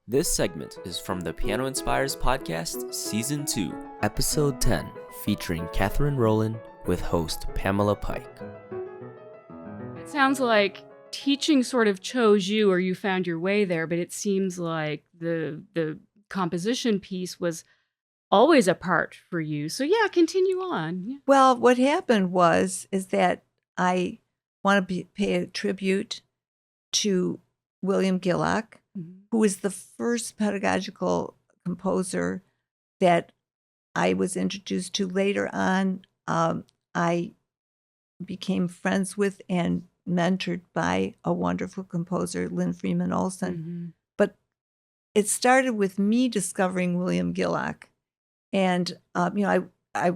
This segment is from the Piano Inspires podcast, Season 2, Episode 10, featuring Catherine Rollin with host Pamela Pike. It sounds like teaching sort of chose you, or you found your way there, but it seems like the composition piece was always a part for you. So yeah, continue on. Yeah. Well, what happened is that I want to pay a tribute to William Gillock, who was the first pedagogical composer that I was introduced to. Later on, I became friends with and mentored by a wonderful composer, Lynn Freeman Olson. But it started with me discovering William Gillock. And, I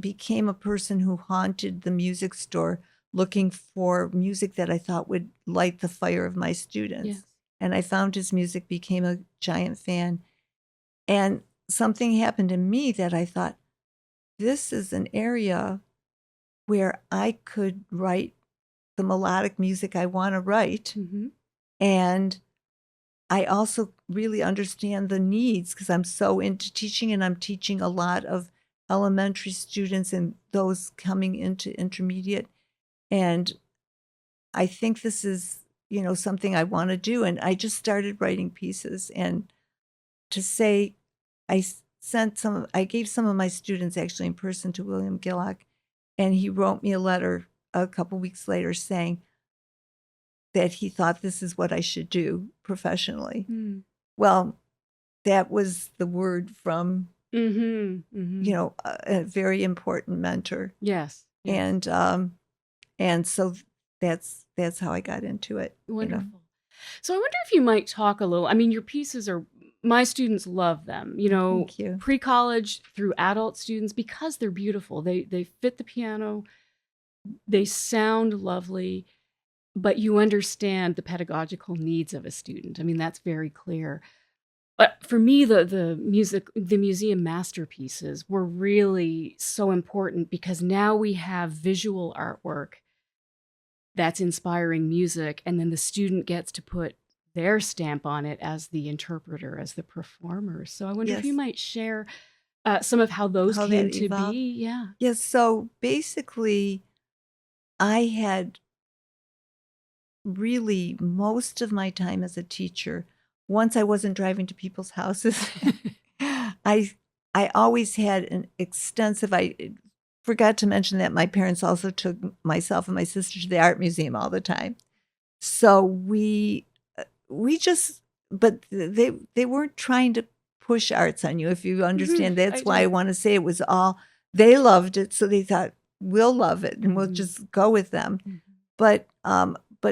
became a person who haunted the music store looking for music that I thought would light the fire of my students. Yes. And I found his music, became a giant fan. And something happened to me that I thought, this is an area where I could write the melodic music I want to write. And I also really understand the needs because I'm so into teaching, and I'm teaching a lot of elementary students and those coming into intermediate. And I think this is, something I want to do. And I just started writing pieces. And to say, I gave some of my students actually in person to William Gillock, and he wrote me a letter a couple weeks later saying that he thought this is what I should do professionally. Well, that was the word from, a very important mentor. Yes. And so that's how I got into it. Wonderful. So I wonder if you might talk a little. I mean, your pieces my students love them, Thank you. Pre-college through adult students, because they're beautiful. They fit the piano. They sound lovely, but you understand the pedagogical needs of a student. I mean, that's very clear. But for me, the museum masterpieces were really so important because now we have visual artwork that's inspiring music, and then the student gets to put their stamp on it as the interpreter, as the performer. So I wonder if you might share some of how those came to be. Yeah. Yes. So basically, I had really most of my time as a teacher, once I wasn't driving to people's houses, I always had an extensive, I forgot to mention that my parents also took myself and my sister to the art museum all the time. So we just, but they weren't trying to push arts on you, if you understand. That's why I want to say it was all, they loved it. So they thought, we'll love it and we'll just go with them. But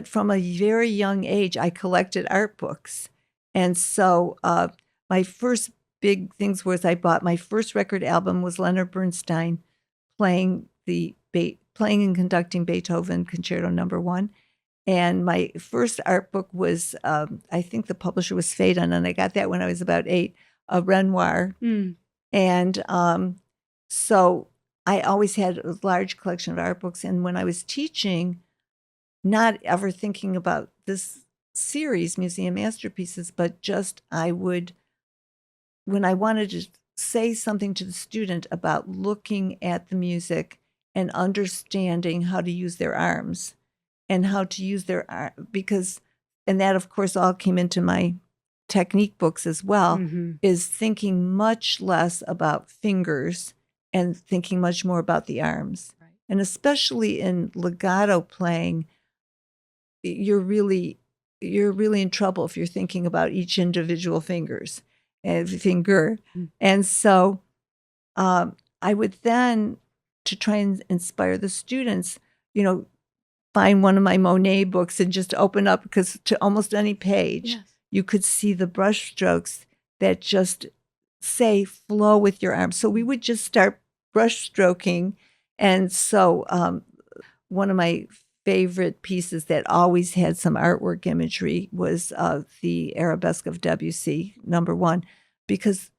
from a very young age, I collected art books. And so my first big things was I bought my first record album was Leonard Bernstein playing and conducting Beethoven Concerto No. 1. And my first art book was, I think the publisher was Phaedon, and I got that when I was about 8, Renoir. And so I always had a large collection of art books. And when I was teaching, not ever thinking about this series, Museum Masterpieces, but just when I wanted to say something to the student about looking at the music and understanding how to use their arms and how to use and that of course all came into my technique books as well, is thinking much less about fingers and thinking much more about the arms. Right. And especially in legato playing, you're really in trouble if you're thinking about each individual finger. And so I would then, to try and inspire the students, find one of my Monet books and just open up, because to almost any page, you could see the brush strokes that just say flow with your arms. So we would just start brush stroking. And so one of my favorite pieces that always had some artwork imagery was the Arabesque of Debussy, No. 1, because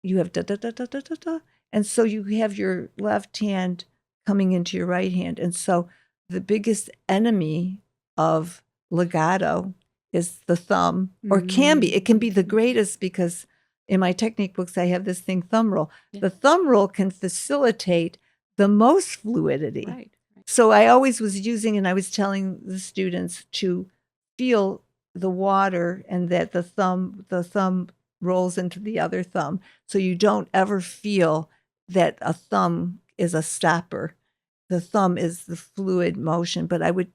you have da da da da da da da, and so you have your left hand coming into your right hand, and so the biggest enemy of legato is the thumb, or can be. It can be the greatest because in my technique books, I have this thing, thumb roll. Yeah. The thumb roll can facilitate the most fluidity. Right. So I always was using, and I was telling the students to feel the water and that the thumb rolls into the other thumb. So you don't ever feel that a thumb is a stopper. The thumb is the fluid motion. But I would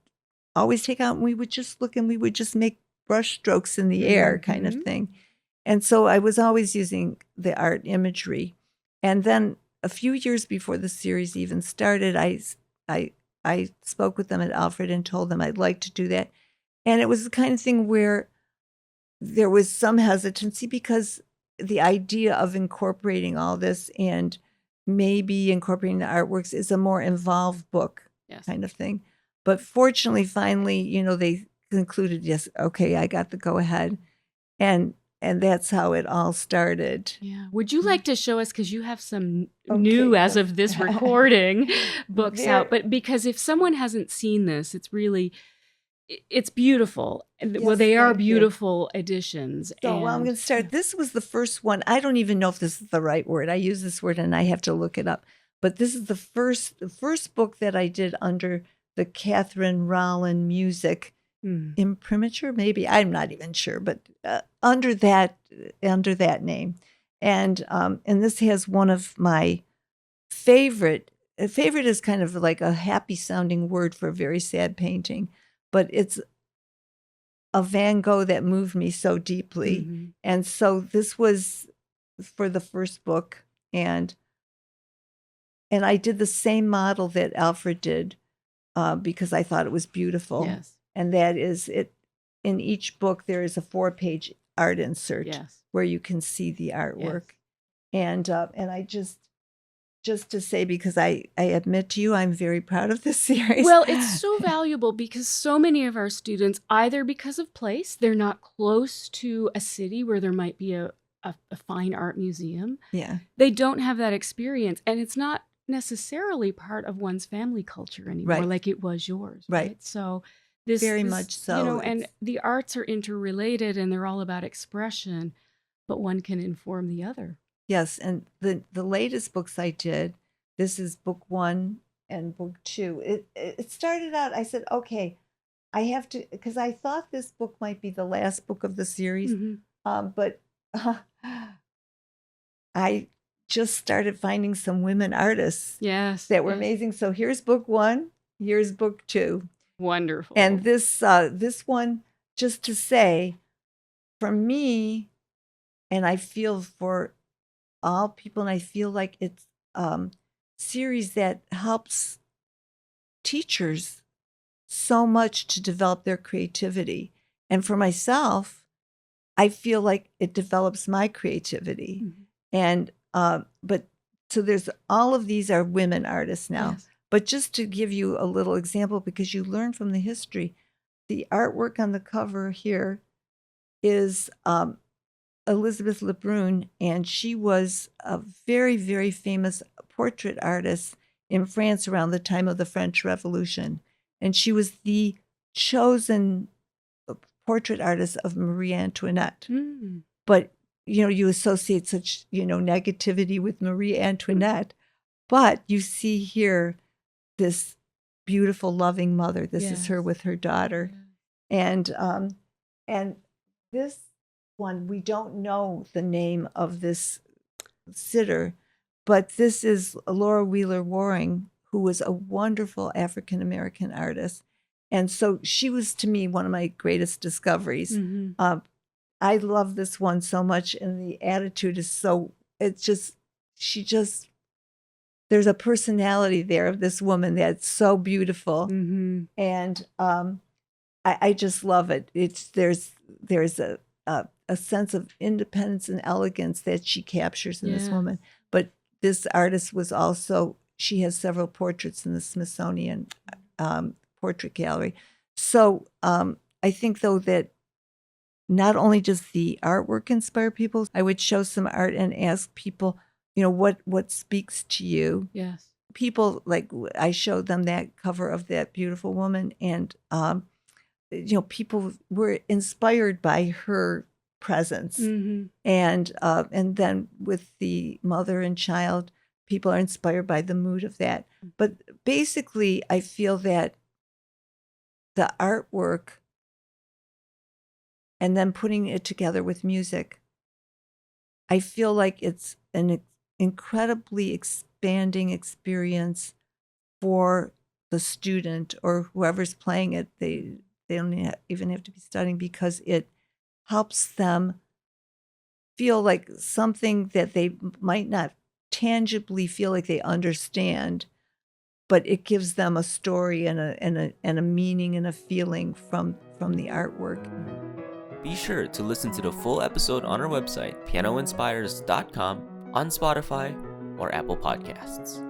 always take out and we would just look and we would just make brush strokes in the air kind of thing. And so I was always using the art imagery. And then a few years before the series even started, I spoke with them at Alfred and told them I'd like to do that. And it was the kind of thing where there was some hesitancy because the idea of incorporating all this and maybe incorporating the artworks is a more involved book kind of thing. But fortunately, finally, they concluded, yes, okay, I got the go ahead. And that's how it all started. Yeah. Would you like to show us, because you have some new, as of this recording, books out, but because if someone hasn't seen this, it's beautiful. Yes, well, they are beautiful editions. So I'm going to start. This was the first one. I don't even know if this is the right word. I use this word and I have to look it up. But this is the first book that I did under the Catherine Rollin music imprimatur, maybe. I'm not even sure, but under that name. And this has one of my favorite. A favorite is kind of like a happy sounding word for a very sad painting, but it's a Van Gogh that moved me so deeply. And so this was for the first book, and I did the same model that Alfred did because I thought it was beautiful. Yes. And that is it. In each book, there is a 4-page art insert where you can see the artwork. Yes. And I just to say, because I admit to you, I'm very proud of this series. Well, it's so valuable because so many of our students, either because of place, they're not close to a city where there might be a fine art museum. Yeah. They don't have that experience. And it's not necessarily part of one's family culture anymore, like it was yours. Right. So this very much so. And the arts are interrelated and they're all about expression, but one can inform the other. Yes, and the latest books I did, this is book 1 and book 2. It started out, I said, okay, I have to, because I thought this book might be the last book of the series, but I just started finding some women artists that were amazing. So here's book 1, here's book 2. Wonderful. And this one, just to say, for me, and I feel for all people, and I feel like it's series that helps teachers so much to develop their creativity. And for myself, I feel like it develops my creativity. And but so there's all of these are women artists now. Yes. But just to give you a little example, because you learn from the history, the artwork on the cover here is Elizabeth Lebrun, and she was a very, very famous portrait artist in France around the time of the French Revolution. And she was the chosen portrait artist of Marie Antoinette. But, you associate such, negativity with Marie Antoinette. But you see here this beautiful, loving mother. This is her with her daughter. And this one, we don't know the name of this sitter, but this is Laura Wheeler Waring, who was a wonderful African-American artist. And so she was, to me, one of my greatest discoveries. I love this one so much, and the attitude is so, there's a personality there of this woman that's so beautiful. And I just love it. There's a sense of independence and elegance that she captures in this woman. But this artist was also, she has several portraits in the Smithsonian Portrait Gallery. So I think, though, that not only does the artwork inspire people, I would show some art and ask people, what speaks to you? Yes. People, like, I showed them that cover of that beautiful woman, and people were inspired by her presence. And then with the mother and child, people are inspired by the mood of that. But basically, I feel that the artwork and then putting it together with music, I feel like it's an incredibly expanding experience for the student or whoever's playing it. They don't even have to be studying, because it helps them feel like something that they might not tangibly feel like they understand, but it gives them a story and a meaning and a feeling from the artwork. Be sure to listen to the full episode on our website, pianoinspires.com, on Spotify or Apple Podcasts.